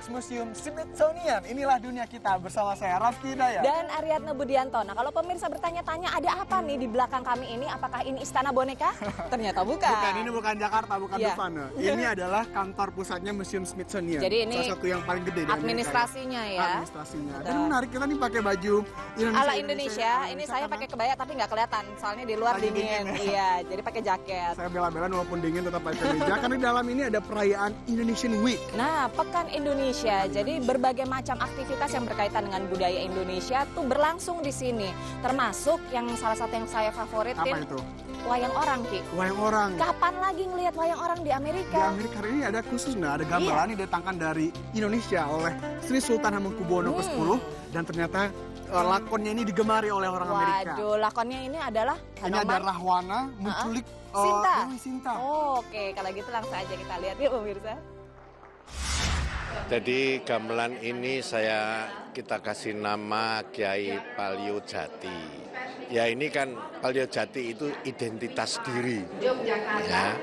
Museum Smithsonian. Inilah dunia kita bersama saya Rafki Hidayat dan Ariadna Budianto. Nah, kalau pemirsa bertanya-tanya ada apa nih di belakang kami ini? Apakah ini istana boneka? Ternyata bukan. Bukan, ini bukan Jakarta, bukan Dufana. Ini adalah kantor pusatnya Museum Smithsonian. Jadi ini salah satu yang paling gede di administrasinya Amerika, ya. Administrasinya. Dan menarik, kita nih pakai baju Indonesia. Ala Indonesia. Ini saya pakai kebaya tapi nggak kelihatan, soalnya di luar dingin. Iya, jadi pakai jaket. Saya bela-bela walaupun dingin tetap pakai kemeja karena di dalam ini ada perayaan Indonesian Week. Nah, Pekan Indonesia. Jadi berbagai macam aktivitas yang berkaitan dengan budaya Indonesia tuh berlangsung di sini. Termasuk yang salah satu yang saya favoritin. Apa itu? Wayang orang, Ki. Wayang orang. Kapan lagi ngelihat wayang orang di Amerika? Di Amerika ini ada khusus, ada gamelan yang didatangkan dari Indonesia oleh Sri Sultan Hamengkubuwono ke-10 dan ternyata lakonnya ini digemari oleh orang Amerika. Waduh, lakonnya ini adalah ini ada Rahwana menculik Sinta. Dewi Sinta. Oh, oke, kalau gitu langsung aja kita lihat yuk pemirsa. Jadi gamelan ini kita kasih nama Kiai Palio Jati. Ya ini kan Palio Jati itu identitas diri. Ya.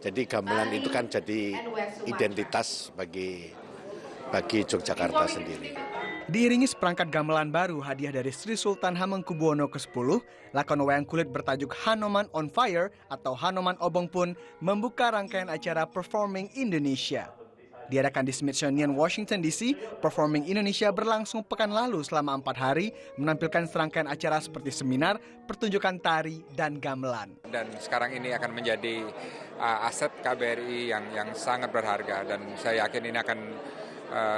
Jadi gamelan itu kan jadi identitas bagi Yogyakarta sendiri. Diiringi seperangkat gamelan baru hadiah dari Sri Sultan Hamengkubuwono ke-10, lakon wayang kulit bertajuk Hanoman on Fire atau Hanoman Obong pun membuka rangkaian acara Performing Indonesia. Diadakan di Smithsonian, Washington DC, Performing Indonesia berlangsung pekan lalu selama 4 hari, menampilkan serangkaian acara seperti seminar, pertunjukan tari, dan gamelan. Dan sekarang ini akan menjadi aset KBRI yang sangat berharga dan saya yakin ini akan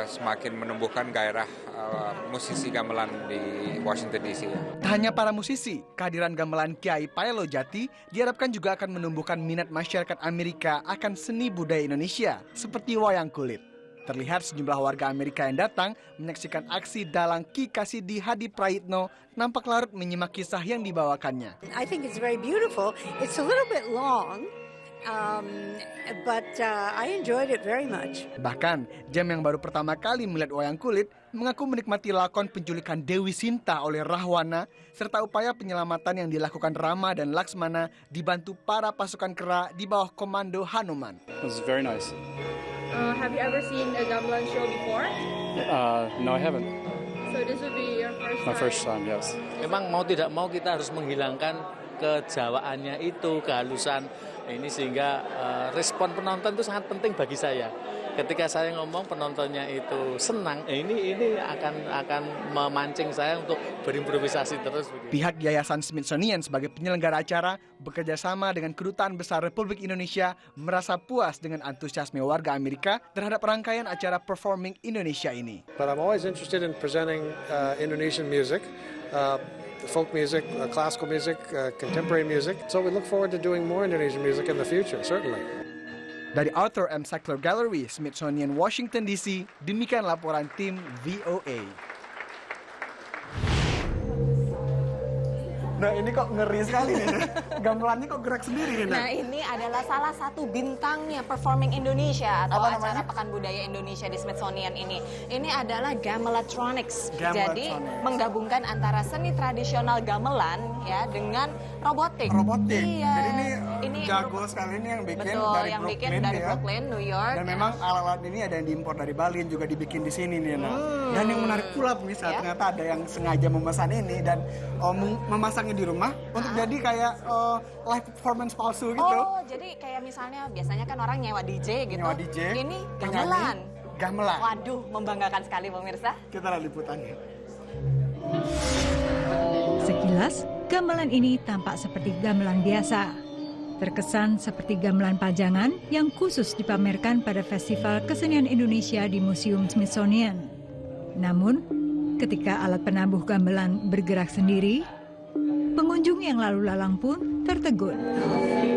semakin menumbuhkan gairah musisi gamelan di Washington DC. Tak hanya para musisi, kehadiran gamelan Kiai Palio Jati diharapkan juga akan menumbuhkan minat masyarakat Amerika akan seni budaya Indonesia seperti wayang kulit. Terlihat sejumlah warga Amerika yang datang menyaksikan aksi dalang Ki Kasidi Hadi Prayitno nampak larut menyimak kisah yang dibawakannya. I think it's very beautiful. It's a little bit long. But I enjoyed it very much. Bahkan, Jam yang baru pertama kali melihat wayang kulit mengaku menikmati lakon penculikan Dewi Sinta oleh Rahwana serta upaya penyelamatan yang dilakukan Rama dan Laksmana dibantu para pasukan kera di bawah komando Hanuman. It was very nice. Have you ever seen a gamelan show before? No, I haven't. So this would be your first time? My first time, yes. Memang mau tidak mau kita harus menghilangkan kejawaannya itu, kehalusan ini sehingga respon penonton itu sangat penting bagi saya. Ketika saya ngomong penontonnya itu senang, ini akan memancing saya untuk berimprovisasi terus. Pihak Yayasan Smithsonian sebagai penyelenggara acara bekerja sama dengan Kedutaan Besar Republik Indonesia merasa puas dengan antusiasme warga Amerika terhadap rangkaian acara Performing Indonesia ini. But I'm always interested in presenting Indonesian music. Folk music, classical music, contemporary music. So we look forward to doing more Indonesian music in the future, certainly. Dari Arthur M. Sackler Gallery, Smithsonian, Washington DC, demikian laporan tim VOA. Nah ini kok ngeri sekali nih, gamelannya kok gerak sendiri nih. Nah ini adalah salah satu bintangnya Performing Indonesia atau acara Pekan Budaya Indonesia di Smithsonian ini. Ini adalah Gamelatronics. Jadi menggabungkan antara seni tradisional gamelan ya dengan robotik. Iya. Jadi ini ini jago sekali ini yang bikin betul, dari yang Brooklyn, bikin dari ya. Brooklyn, New York. Dan memang alat-alat ini ada yang diimpor dari Bali yang juga dibikin di sini nih. Dan yang menarik pula pemirsa, ternyata ada yang sengaja memesan ini dan memasangnya di rumah untuk jadi kayak live performance palsu gitu. Oh, jadi kayak misalnya biasanya kan orang nyewa DJ gitu. Nyewa DJ, ini gamelan. Gamelan. Waduh, membanggakan sekali pemirsa. Kita lihat liputannya. Sekilas, gamelan ini tampak seperti gamelan biasa. Terkesan seperti gamelan pajangan yang khusus dipamerkan pada Festival Kesenian Indonesia di Museum Smithsonian. Namun, ketika alat penabuh gamelan bergerak sendiri, pengunjung yang lalu lalang pun tertegun.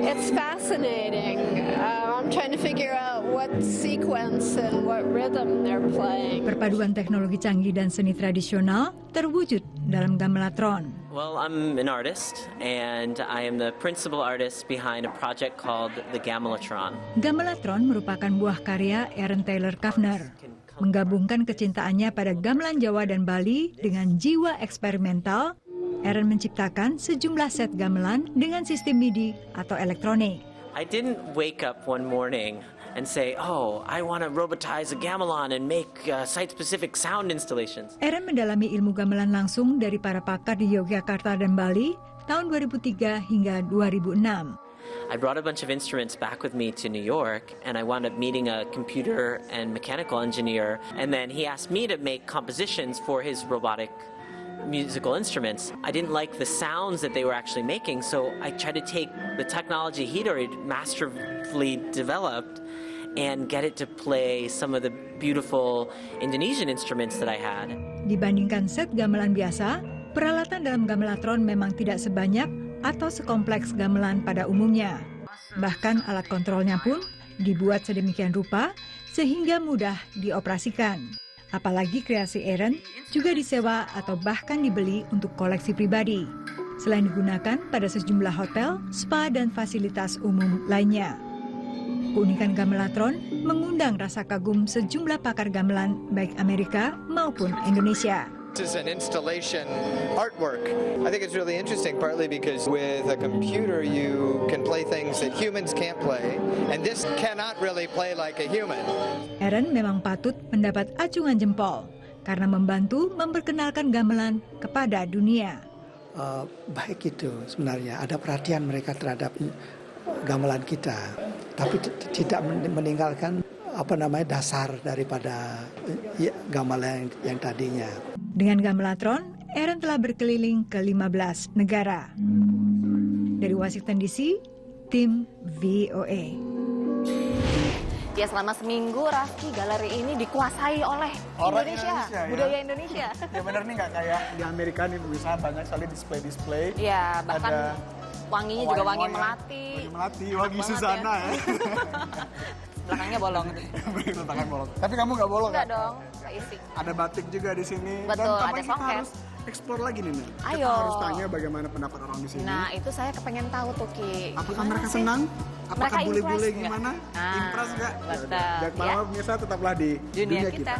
It's fascinating. I'm trying to figure out what sequence and what rhythm they're playing. Perpaduan teknologi canggih dan seni tradisional terwujud dalam gamelatron. Well, I'm an artist, and I am the principal artist behind a project called the Gamelatron. Gamelatron merupakan buah karya Aaron Taylor Kavner. Menggabungkan kecintaannya pada gamelan Jawa dan Bali dengan jiwa eksperimental, Aaron menciptakan sejumlah set gamelan dengan sistem MIDI atau elektronik. I didn't wake up one morning and say, oh, I want to robotize a gamelan and make site-specific sound installations. Aaron mendalami ilmu gamelan langsung dari para pakar di Yogyakarta dan Bali tahun 2003 hingga 2006. I brought a bunch of instruments back with me to New York, and I wound up meeting a computer and mechanical engineer, and then he asked me to make compositions for his robotic musical instruments. I didn't like the sounds that they were actually making, so I tried to take the technology he'd already masterfully developed and get it to play some of the beautiful Indonesian instruments that I had. Dibandingkan set gamelan biasa, peralatan dalam gamelatron memang tidak sebanyak atau sekompleks gamelan pada umumnya. Bahkan alat kontrolnya pun dibuat sedemikian rupa sehingga mudah dioperasikan. Apalagi kreasi Aaron juga disewa atau bahkan dibeli untuk koleksi pribadi. Selain digunakan pada sejumlah hotel, spa, dan fasilitas umum lainnya. Keunikan gamelatron mengundang rasa kagum sejumlah pakar gamelan baik Amerika maupun Indonesia. This is an installation artwork. I think it's really interesting, partly because with a computer you can play things that humans can't play, and this cannot really play like a human. Aaron memang patut mendapat acungan jempol karena membantu memperkenalkan gamelan kepada dunia. Baik itu sebenarnya, ada perhatian mereka terhadap gamelan kita, tapi tidak meninggalkan dasar daripada gamelan yang tadinya. Dengan gamelatron, Aaron telah berkeliling ke 15 negara. Dari Washington DC, tim VOA. Ya, selama seminggu Raffi galeri ini dikuasai oleh Indonesia, budaya Indonesia. Ya benar nih, nggak kayak di Amerika nih, bisa banyak sekali display. Ya, bahkan wanginya juga wangi melati. Wangi Susana ya. Belakangnya bolong. Belakang bolong. Tapi kamu nggak bolong? Nggak dong, nggak isi. Ada batik juga di sini. Betul, dan ada kita songket. harus eksplor lagi nih, Nen. Ayo. Kita harus tanya bagaimana pendapat orang di sini. Nah, itu saya kepengen tahu tuh, Ki. Apakah mereka senang? Apakah bule-bule gimana? Nah, Impress nggak? betul. Jangan malam, pemirsa, tetaplah di dunia kita.